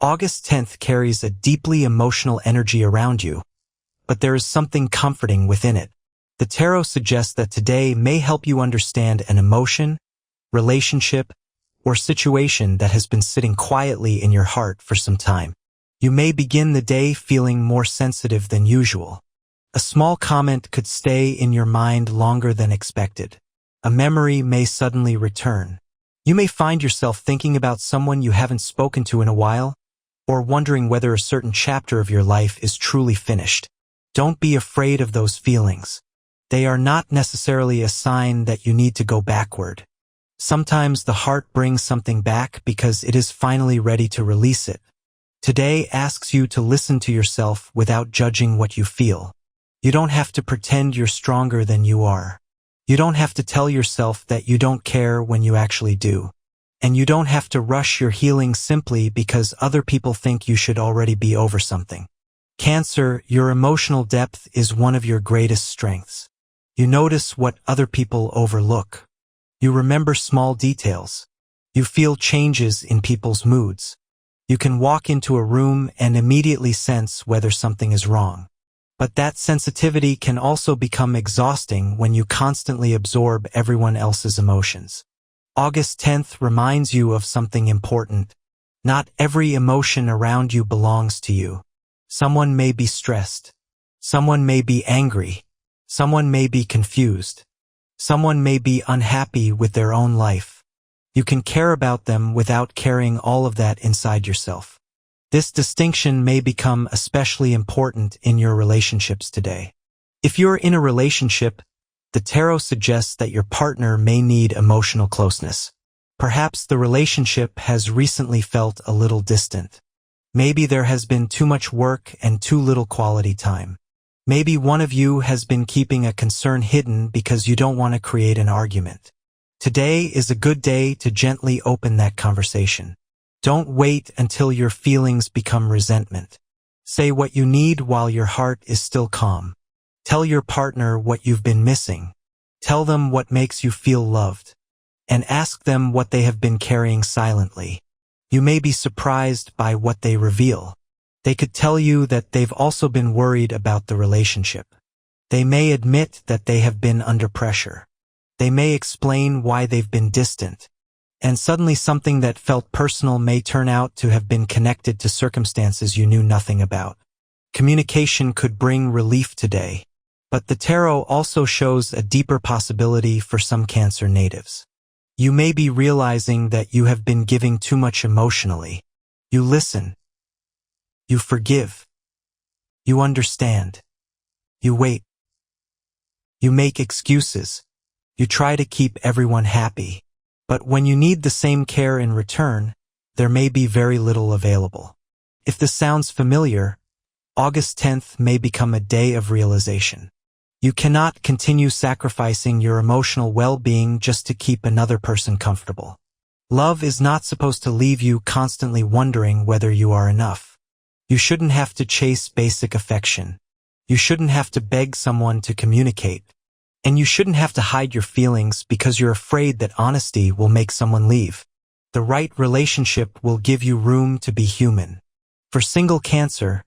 August 10th carries a deeply emotional energy around you, but there is something comforting within it. The tarot suggests that today may help you understand an emotion, relationship, or situation that has been sitting quietly in your heart for some time. You may begin the day feeling more sensitive than usual. A small comment could stay in your mind longer than expected. A memory may suddenly return. You may find yourself thinking about someone you haven't spoken to in a while, or wondering whether a certain chapter of your life is truly finished. Don't be afraid of those feelings. They are not necessarily a sign that you need to go backward. Sometimes the heart brings something back because it is finally ready to release it. Today asks you to listen to yourself without judging what you feel. You don't have to pretend you're stronger than you are. You don't have to tell yourself that you don't care when you actually do. And you don't have to rush your healing simply because other people think you should already be over something. Cancer, your emotional depth is one of your greatest strengths. You notice what other people overlook. You remember small details. You feel changes in people's moods. You can walk into a room and immediately sense whether something is wrong. But that sensitivity can also become exhausting when you constantly absorb everyone else's emotions. August 10th reminds you of something important. Not every emotion around you belongs to you. Someone may be stressed. Someone may be angry. Someone may be confused. Someone may be unhappy with their own life. You can care about them without carrying all of that inside yourself. This distinction may become especially important in your relationships today. If you're in a relationship, the tarot suggests that your partner may need emotional closeness. Perhaps the relationship has recently felt a little distant. Maybe there has been too much work and too little quality time. Maybe one of you has been keeping a concern hidden because you don't want to create an argument. Today is a good day to gently open that conversation. Don't wait until your feelings become resentment. Say what you need while your heart is still calm. Tell your partner what you've been missing. Tell them what makes you feel loved. And ask them what they have been carrying silently. You may be surprised by what they reveal. They could tell you that they've also been worried about the relationship. They may admit that they have been under pressure. They may explain why they've been distant. And suddenly something that felt personal may turn out to have been connected to circumstances you knew nothing about. Communication could bring relief today. But the tarot also shows a deeper possibility for some Cancer natives. You may be realizing that you have been giving too much emotionally. You listen. You forgive. You understand. You wait. You make excuses. You try to keep everyone happy. But when you need the same care in return, there may be very little available. If this sounds familiar, August 10th may become a day of realization. You cannot continue sacrificing your emotional well-being just to keep another person comfortable. Love is not supposed to leave you constantly wondering whether you are enough. You shouldn't have to chase basic affection. You shouldn't have to beg someone to communicate. And you shouldn't have to hide your feelings because you're afraid that honesty will make someone leave. The right relationship will give you room to be human. For single Cancer,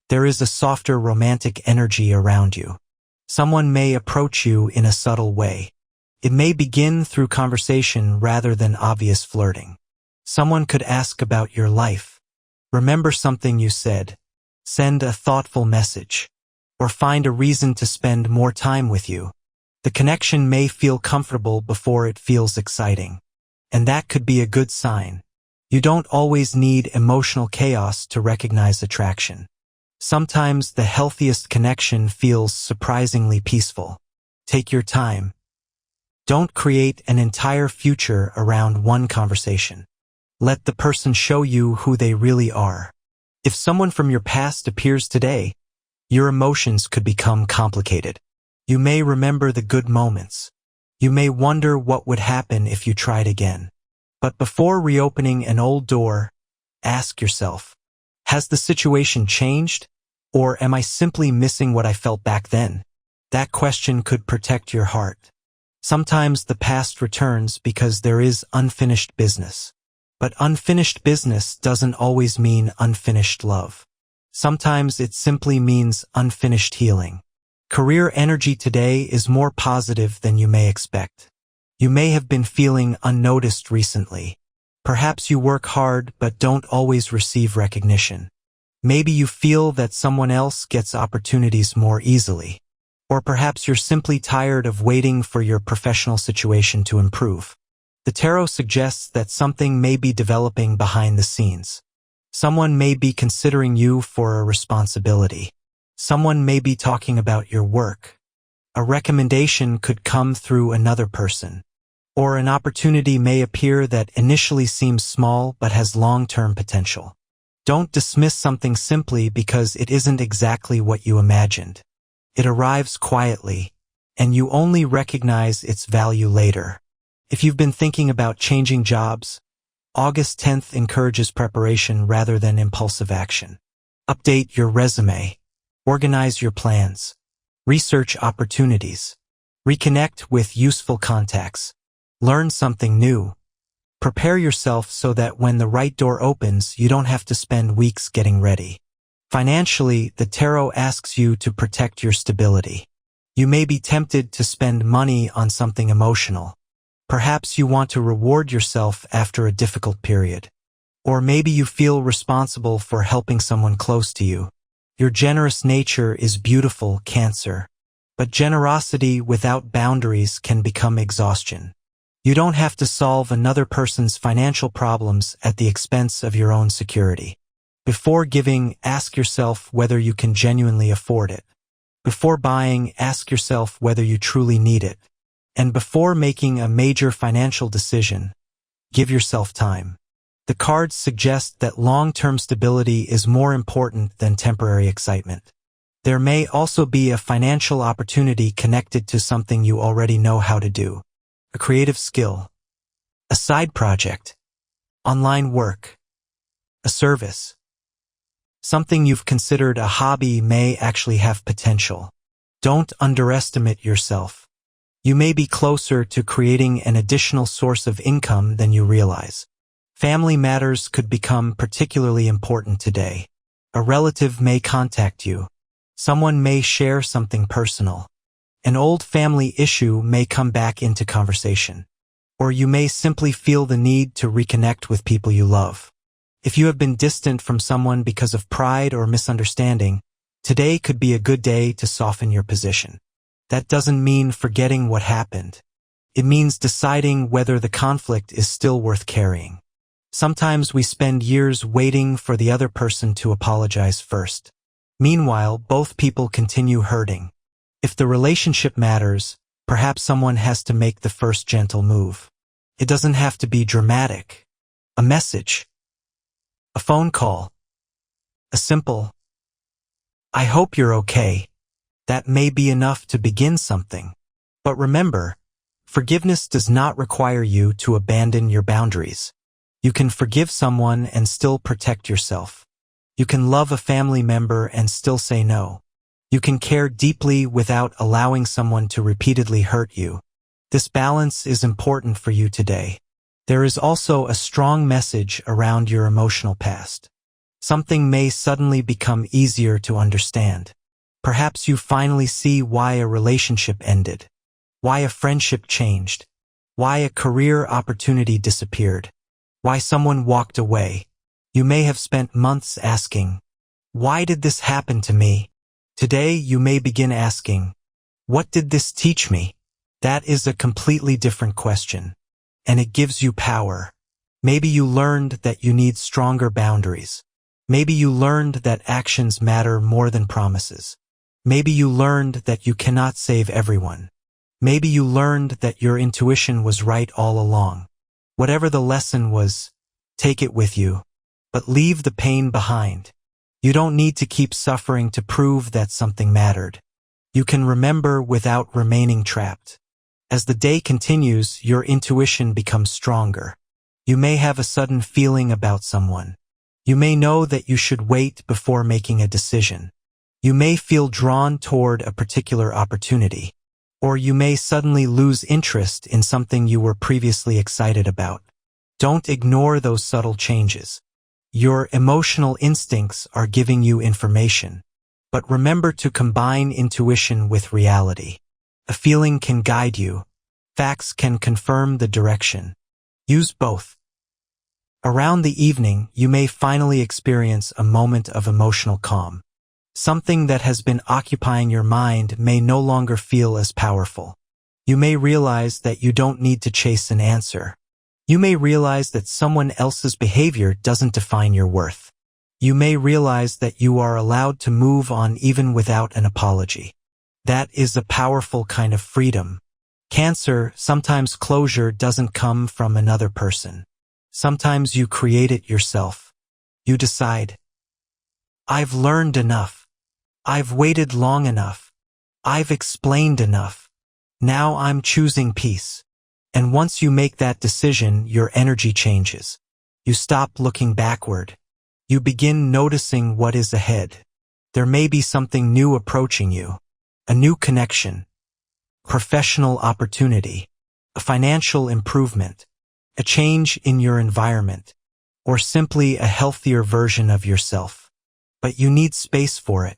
there is a softer romantic energy around you. Someone may approach you in a subtle way. It may begin through conversation rather than obvious flirting. Someone could ask about your life. Remember something you said. Send a thoughtful message. Or find a reason to spend more time with you. The connection may feel comfortable before it feels exciting. And that could be a good sign. You don't always need emotional chaos to recognize attraction. Sometimes the healthiest connection feels surprisingly peaceful. Take your time. Don't create an entire future around one conversation. Let the person show you who they really are. If someone from your past appears today, your emotions could become complicated. You may remember the good moments. You may wonder what would happen if you tried again. But before reopening an old door, ask yourself, has the situation changed? Or am I simply missing what I felt back then? That question could protect your heart. Sometimes the past returns because there is unfinished business. But unfinished business doesn't always mean unfinished love. Sometimes it simply means unfinished healing. Career energy today is more positive than you may expect. You may have been feeling unnoticed recently. Perhaps you work hard but don't always receive recognition. Maybe you feel that someone else gets opportunities more easily. Or perhaps you're simply tired of waiting for your professional situation to improve. The tarot suggests that something may be developing behind the scenes. Someone may be considering you for a responsibility. Someone may be talking about your work. A recommendation could come through another person. Or an opportunity may appear that initially seems small but has long-term potential. Don't dismiss something simply because it isn't exactly what you imagined. It arrives quietly, and you only recognize its value later. If you've been thinking about changing jobs, August 10th encourages preparation rather than impulsive action. Update your resume. Organize your plans. Research opportunities. Reconnect with useful contacts. Learn something new. Prepare yourself so that when the right door opens, you don't have to spend weeks getting ready. Financially, the tarot asks you to protect your stability. You may be tempted to spend money on something emotional. Perhaps you want to reward yourself after a difficult period. Or maybe you feel responsible for helping someone close to you. Your generous nature is beautiful, Cancer. But generosity without boundaries can become exhaustion. You don't have to solve another person's financial problems at the expense of your own security. Before giving, ask yourself whether you can genuinely afford it. Before buying, ask yourself whether you truly need it. And before making a major financial decision, give yourself time. The cards suggest that long-term stability is more important than temporary excitement. There may also be a financial opportunity connected to something you already know how to do. A creative skill. A side project. Online work. A service. Something you've considered a hobby may actually have potential. Don't underestimate yourself. You may be closer to creating an additional source of income than you realize. Family matters could become particularly important today. A relative may contact you. Someone may share something personal. An old family issue may come back into conversation. Or you may simply feel the need to reconnect with people you love. If you have been distant from someone because of pride or misunderstanding, today could be a good day to soften your position. That doesn't mean forgetting what happened. It means deciding whether the conflict is still worth carrying. Sometimes we spend years waiting for the other person to apologize first. Meanwhile, both people continue hurting. If the relationship matters, perhaps someone has to make the first gentle move. It doesn't have to be dramatic. A message. A phone call. A simple, "I hope you're okay." That may be enough to begin something. But remember, forgiveness does not require you to abandon your boundaries. You can forgive someone and still protect yourself. You can love a family member and still say no. You can care deeply without allowing someone to repeatedly hurt you. This balance is important for you today. There is also a strong message around your emotional past. Something may suddenly become easier to understand. Perhaps you finally see why a relationship ended, why a friendship changed, why a career opportunity disappeared, why someone walked away. You may have spent months asking, "Why did this happen to me?" Today you may begin asking, "What did this teach me?" That is a completely different question. And it gives you power. Maybe you learned that you need stronger boundaries. Maybe you learned that actions matter more than promises. Maybe you learned that you cannot save everyone. Maybe you learned that your intuition was right all along. Whatever the lesson was, take it with you. But leave the pain behind. You don't need to keep suffering to prove that something mattered. You can remember without remaining trapped. As the day continues, your intuition becomes stronger. You may have a sudden feeling about someone. You may know that you should wait before making a decision. You may feel drawn toward a particular opportunity. Or you may suddenly lose interest in something you were previously excited about. Don't ignore those subtle changes. Your emotional instincts are giving you information. But remember to combine intuition with reality. A feeling can guide you. Facts can confirm the direction. Use both. Around the evening, you may finally experience a moment of emotional calm. Something that has been occupying your mind may no longer feel as powerful. You may realize that you don't need to chase an answer. You may realize that someone else's behavior doesn't define your worth. You may realize that you are allowed to move on even without an apology. That is a powerful kind of freedom. Cancer, sometimes closure doesn't come from another person. Sometimes you create it yourself. You decide, I've learned enough. I've waited long enough. I've explained enough. Now I'm choosing peace. And once you make that decision, your energy changes. You stop looking backward. You begin noticing what is ahead. There may be something new approaching you. A new connection. Professional opportunity. A financial improvement. A change in your environment. Or simply a healthier version of yourself. But you need space for it.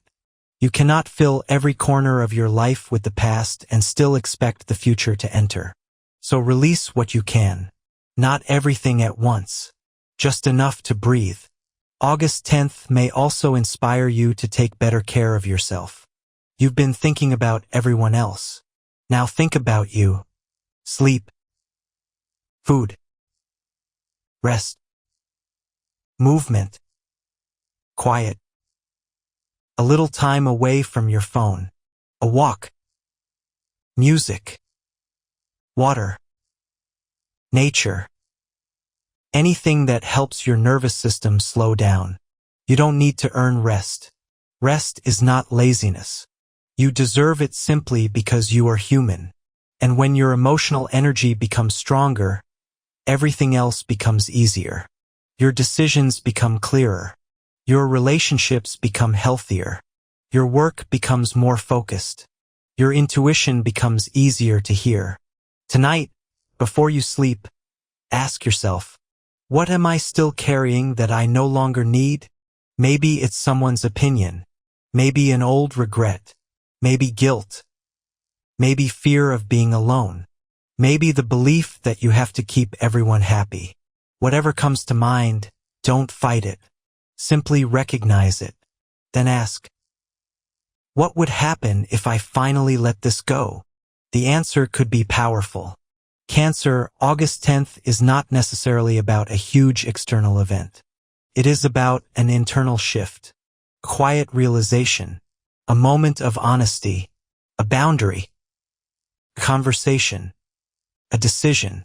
You cannot fill every corner of your life with the past and still expect the future to enter. So release what you can. Not everything at once. Just enough to breathe. August 10th may also inspire you to take better care of yourself. You've been thinking about everyone else. Now think about you. Sleep. Food. Rest. Movement. Quiet. A little time away from your phone. A walk. Music. Water. Nature. Anything that helps your nervous system slow down. You don't need to earn rest. Rest is not laziness. You deserve it simply because you are human. And when your emotional energy becomes stronger, everything else becomes easier. Your decisions become clearer. Your relationships become healthier. Your work becomes more focused. Your intuition becomes easier to hear. Tonight, before you sleep, ask yourself, what am I still carrying that I no longer need? Maybe it's someone's opinion. Maybe an old regret. Maybe guilt. Maybe fear of being alone. Maybe the belief that you have to keep everyone happy. Whatever comes to mind, don't fight it. Simply recognize it. Then ask, what would happen if I finally let this go? The answer could be powerful. Cancer, August 10th is not necessarily about a huge external event. It is about an internal shift, quiet realization, a moment of honesty, a boundary, a conversation, a decision.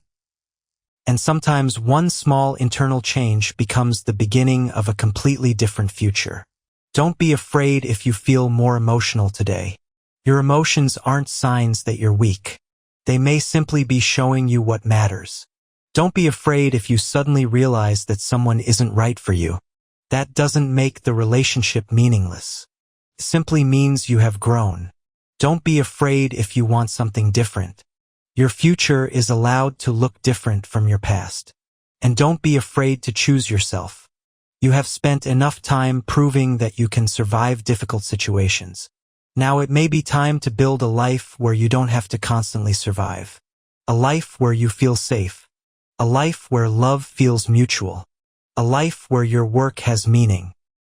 And sometimes one small internal change becomes the beginning of a completely different future. Don't be afraid if you feel more emotional today. Your emotions aren't signs that you're weak. They may simply be showing you what matters. Don't be afraid if you suddenly realize that someone isn't right for you. That doesn't make the relationship meaningless. It simply means you have grown. Don't be afraid if you want something different. Your future is allowed to look different from your past. And don't be afraid to choose yourself. You have spent enough time proving that you can survive difficult situations. Now it may be time to build a life where you don't have to constantly survive. A life where you feel safe. A life where love feels mutual. A life where your work has meaning.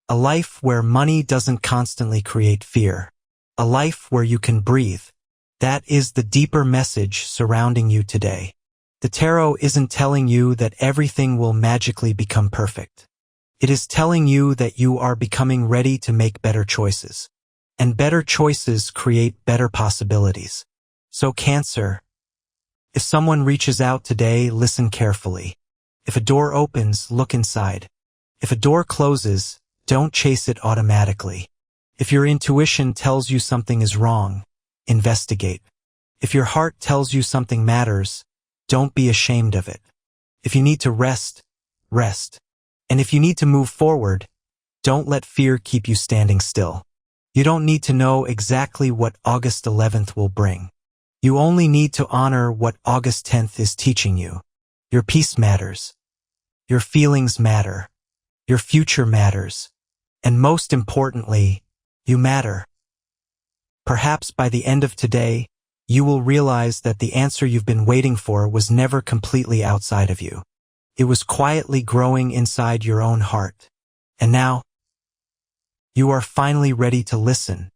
A life where money doesn't constantly create fear. A life where you can breathe. That is the deeper message surrounding you today. The tarot isn't telling you that everything will magically become perfect. It is telling you that you are becoming ready to make better choices. And better choices create better possibilities. So Cancer, if someone reaches out today, listen carefully. If a door opens, look inside. If a door closes, don't chase it automatically. If your intuition tells you something is wrong, investigate. If your heart tells you something matters, don't be ashamed of it. If you need to rest, rest. And if you need to move forward, don't let fear keep you standing still. You don't need to know exactly what August 11th will bring. You only need to honor what August 10th is teaching you. Your peace matters. Your feelings matter. Your future matters. And most importantly, you matter. Perhaps by the end of today, you will realize that the answer you've been waiting for was never completely outside of you. It was quietly growing inside your own heart. And now, you are finally ready to listen.